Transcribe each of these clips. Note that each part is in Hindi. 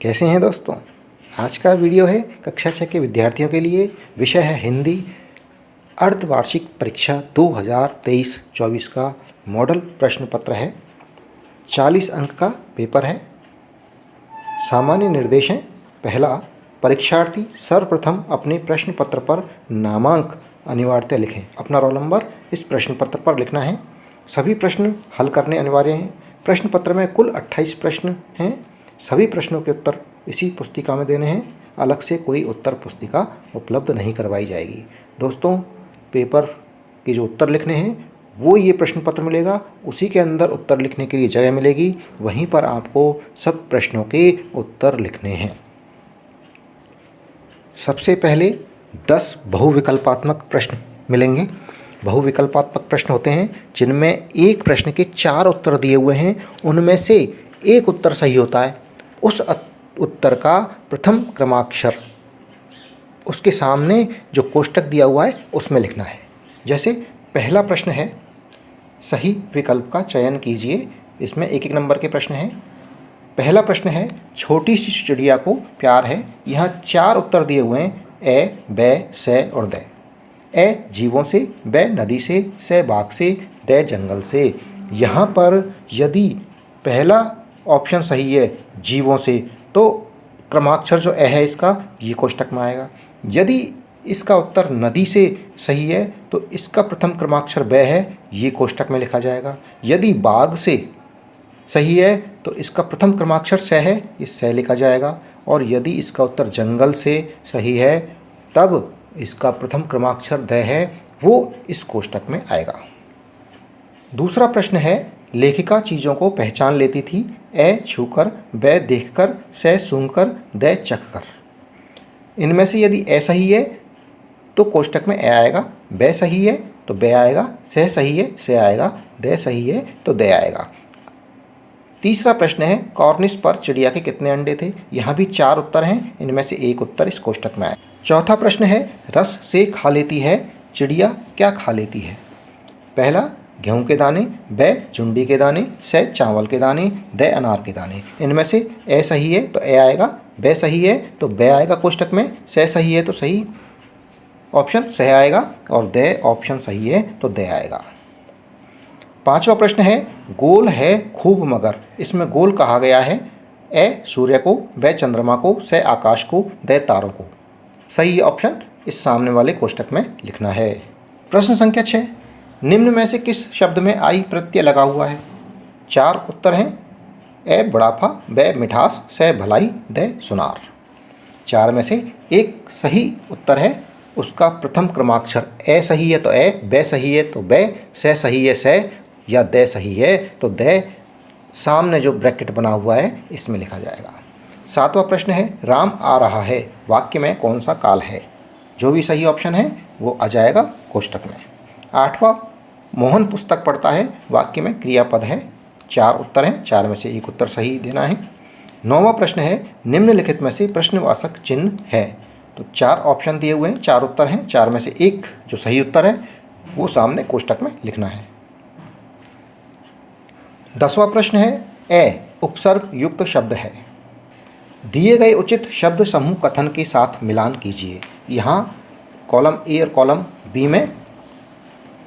कैसे हैं दोस्तों। आज का वीडियो है कक्षा 6 के विद्यार्थियों के लिए। विषय है हिंदी अर्धवार्षिक परीक्षा 2023-24 का मॉडल प्रश्न पत्र है। 40 अंक का पेपर है। सामान्य निर्देश हैं। पहला, परीक्षार्थी सर्वप्रथम अपने प्रश्न पत्र पर नामांक अनिवार्यतः लिखें। अपना रोल नंबर इस प्रश्न पत्र पर लिखना है। सभी प्रश्न हल करने अनिवार्य हैं। प्रश्न पत्र में कुल 28 प्रश्न हैं। सभी प्रश्नों के उत्तर इसी पुस्तिका में देने हैं। अलग से कोई उत्तर पुस्तिका उपलब्ध नहीं करवाई जाएगी। दोस्तों, पेपर के जो उत्तर लिखने हैं वो ये प्रश्न पत्र मिलेगा, उसी के अंदर उत्तर लिखने के लिए जगह मिलेगी। वहीं पर आपको सब प्रश्नों के उत्तर लिखने हैं। सबसे पहले 10 बहुविकल्पात्मक प्रश्न मिलेंगे। बहुविकल्पात्मक प्रश्न होते हैं जिनमें एक प्रश्न के 4 उत्तर दिए हुए हैं, उनमें से एक उत्तर सही होता है। उस उत्तर का प्रथम क्रमाक्षर उसके सामने जो कोष्टक दिया हुआ है उसमें लिखना है। जैसे पहला प्रश्न है, सही विकल्प का चयन कीजिए। इसमें एक एक नंबर के प्रश्न हैं। पहला प्रश्न है, छोटी सी चिड़िया को प्यार है। यहाँ 4 उत्तर दिए हुए हैं, ए, बै, से और दै। ए जीवों से, बै नदी से, से बाघ से, दै जंगल से। यहाँ पर यदि पहला ऑप्शन सही है जीवों से, तो क्रमाक्षर जो ए है इसका ये कोष्टक में आएगा। यदि इसका उत्तर नदी से सही है तो इसका प्रथम क्रमाक्षर बै है, ये कोष्टक में लिखा जाएगा। यदि बाघ से सही है तो इसका प्रथम क्रमाक्षर से है, ये से लिखा जाएगा। और यदि इसका उत्तर जंगल से सही है तब इसका प्रथम क्रमाक्षर दै है, वो इस कोष्टक में आएगा। दूसरा प्रश्न है, लेखिका चीज़ों को पहचान लेती थी। ए छूकर, बै देखकर, से सूंघकर, दै चखकर। इनमें से यदि ए सही है तो कोष्टक में ए आएगा, बै सही है तो बै आएगा, से सही है से आएगा, दै सही है तो दै आएगा। तीसरा प्रश्न है, कॉर्निस पर चिड़िया के कितने अंडे थे। यहाँ भी 4 उत्तर हैं, इनमें से एक उत्तर इस कोष्टक में आए। चौथा प्रश्न है, रस से खा लेती है चिड़िया, क्या खा लेती है। पहला गेहूं के दाने, बै चुंडी के दाने, से चावल के दाने, दै अनार के दाने। इनमें से ए सही है तो ए आएगा, बै सही है तो बै आएगा कोष्टक में, से सही है तो सही ऑप्शन से आएगा और दै ऑप्शन सही है तो दै आएगा। पांचवा प्रश्न है, गोल है खूब मगर। इसमें गोल कहा गया है ए सूर्य को, बै चंद्रमा को, से आकाश को, दै तारों को। सही ऑप्शन इस सामने वाले कोष्टक में लिखना है। प्रश्न संख्या 6, निम्न में से किस शब्द में आई प्रत्यय लगा हुआ है। 4 उत्तर हैं, ए बुढ़ापा, बै मिठास, से भलाई, दै सुनार। 4 में से एक सही उत्तर है, उसका प्रथम क्रमाक्षर ए सही है तो ए, बै सही है तो बै, से सही है से, या दै सही है तो दै। सामने जो ब्रैकेट बना हुआ है इसमें लिखा जाएगा। 7वां प्रश्न है, राम आ रहा है वाक्य में कौन सा काल है। जो भी सही ऑप्शन है वो आ जाएगा कोष्टक में। 8वां, मोहन पुस्तक पढ़ता है वाक्य में क्रियापद है। 4 उत्तर हैं, 4 में से एक उत्तर सही देना है। 9वां प्रश्न है, निम्नलिखित में से प्रश्नवाचक चिन्ह है। तो 4 ऑप्शन दिए हुए हैं, 4 उत्तर हैं, 4 में से एक जो सही उत्तर है वो सामने कोष्टक में लिखना है। 10वां प्रश्न है, ए उपसर्ग युक्त शब्द है। दिए गए उचित शब्द समूह कथन के साथ मिलान कीजिए। यहाँ कॉलम ए और कॉलम बी में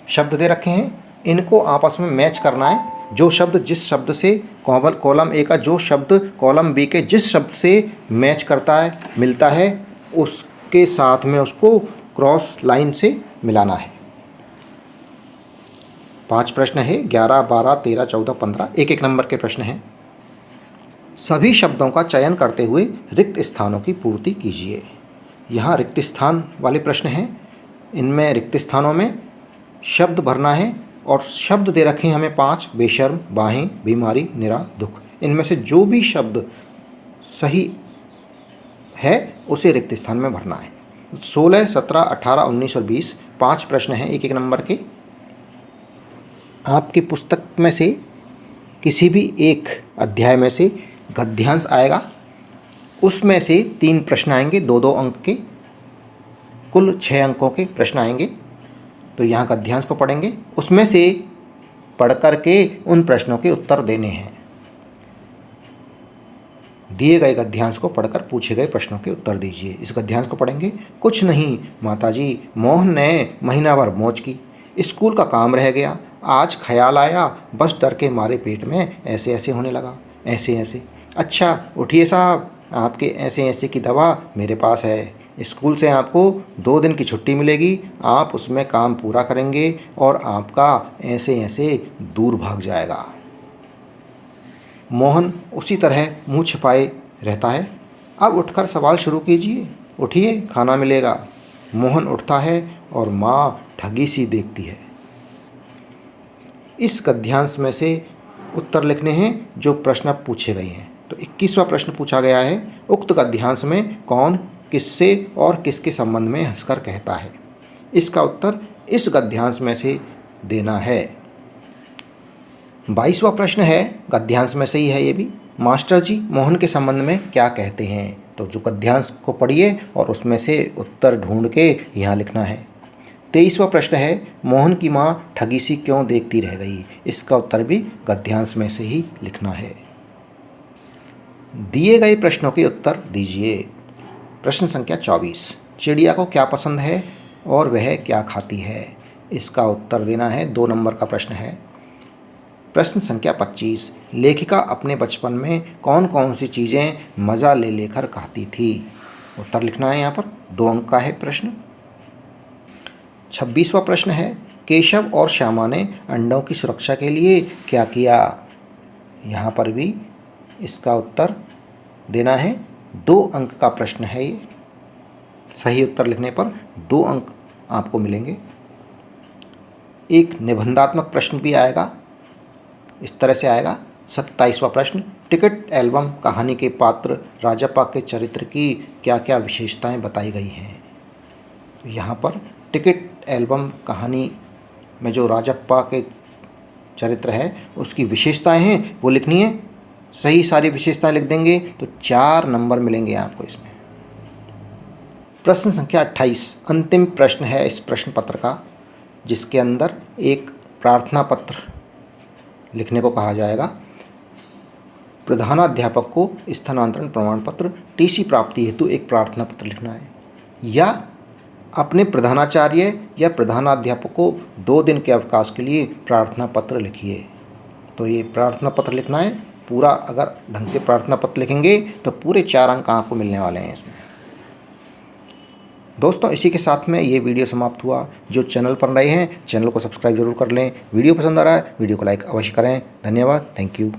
शब्द दे रखे हैं, इनको आपस में मैच करना है। जो शब्द जिस शब्द से कॉलम ए का जो शब्द कॉलम बी के जिस शब्द से मैच करता है, मिलता है, उसके साथ में उसको क्रॉस लाइन से मिलाना है। 5 प्रश्न है, 11, 12, 13, 14, 15 एक एक नंबर के प्रश्न हैं। सभी शब्दों का चयन करते हुए रिक्त स्थानों की पूर्ति कीजिए। यहाँ रिक्त स्थान वाले प्रश्न हैं। इनमें रिक्त स्थानों में शब्द भरना है और शब्द दे रखे हैं हमें 5, बेशर्म, बाहें, बीमारी, निरा, दुख। इनमें से जो भी शब्द सही है उसे रिक्त स्थान में भरना है। 16, 17, 18, 19 और 20 5 प्रश्न हैं एक एक नंबर के। आपकी पुस्तक में से किसी भी एक अध्याय में से गद्यांश आएगा, उसमें से 3 प्रश्न आएंगे 2-2 अंक के, कुल 6 अंकों के प्रश्न आएंगे। तो यहाँ गद्यांश को पढ़ेंगे, उसमें से पढ़ कर के उन प्रश्नों के उत्तर देने हैं। दिए गए गद्यांश को पढ़कर पूछे गए प्रश्नों के उत्तर दीजिए। इस गद्यांश को पढ़ेंगे। कुछ नहीं माताजी, मोहन ने महीना भर मौज की, स्कूल का काम रह गया, आज ख्याल आया, बस डर के मारे पेट में ऐसे ऐसे होने लगा, ऐसे ऐसे। अच्छा उठिए साहब, आपके ऐसे ऐसे की दवा मेरे पास है। स्कूल से आपको 2 दिन की छुट्टी मिलेगी, आप उसमें काम पूरा करेंगे और आपका ऐसे ऐसे दूर भाग जाएगा। मोहन उसी तरह मुंह छिपाए रहता है। अब उठकर सवाल शुरू कीजिए, उठिए खाना मिलेगा। मोहन उठता है और माँ ठगी सी देखती है। इस गद्यांश में से उत्तर लिखने हैं जो प्रश्न पूछे गए हैं। तो 21वां प्रश्न पूछा गया है, उक्त गद्यांश में कौन किससे और किसके संबंध में हंसकर कहता है। इसका उत्तर इस गद्यांश में से देना है। 22वां प्रश्न है, गद्यांश में से ही है ये भी, मास्टर जी मोहन के संबंध में क्या कहते हैं। तो जो गद्यांश को पढ़िए और उसमें से उत्तर ढूंढ के यहाँ लिखना है। 23वां प्रश्न है, मोहन की माँ ठगी सी क्यों देखती रह गई। इसका उत्तर भी गद्यांश में से ही लिखना है। दिए गए प्रश्नों के उत्तर दीजिए। प्रश्न संख्या 24, चिड़िया को क्या पसंद है और वह क्या खाती है। इसका उत्तर देना है। 2 नंबर का प्रश्न है। प्रश्न संख्या 25, लेखिका अपने बचपन में कौन कौन सी चीज़ें मज़ा ले लेकर खाती थी। उत्तर लिखना है यहाँ पर। 2 अंक का है प्रश्न। 26वां प्रश्न है, केशव और श्यामा ने अंडों की सुरक्षा के लिए क्या किया। यहाँ पर भी इसका उत्तर देना है। 2 अंक का प्रश्न है ये। सही उत्तर लिखने पर 2 अंक आपको मिलेंगे। एक निबंधात्मक प्रश्न भी आएगा, इस तरह से आएगा। 27वां प्रश्न, टिकट एल्बम कहानी के पात्र राजप्पा के चरित्र की क्या क्या विशेषताएं बताई गई हैं। तो यहाँ पर टिकट एल्बम कहानी में जो राजप्पा के चरित्र है उसकी विशेषताएं हैं वो लिखनी है। सही सारी विशेषताएं लिख देंगे तो 4 नंबर मिलेंगे आपको इसमें। प्रश्न संख्या 28 अंतिम प्रश्न है इस प्रश्न पत्र का, जिसके अंदर एक प्रार्थना पत्र लिखने को कहा जाएगा। प्रधानाध्यापक को स्थानांतरण प्रमाण पत्र, टीसी प्राप्ति हेतु एक प्रार्थना पत्र लिखना है, या अपने प्रधानाचार्य या प्रधानाध्यापक को 2 दिन के अवकाश के लिए प्रार्थना पत्र लिखिए। तो ये प्रार्थना पत्र लिखना है पूरा। अगर ढंग से प्रार्थना पत्र लिखेंगे तो पूरे 4 अंक आपको मिलने वाले हैं इसमें। दोस्तों इसी के साथ में ये वीडियो समाप्त हुआ। जो चैनल पर नए हैं चैनल को सब्सक्राइब जरूर कर लें। वीडियो पसंद आ रहा है वीडियो को लाइक अवश्य करें। धन्यवाद। Thank you.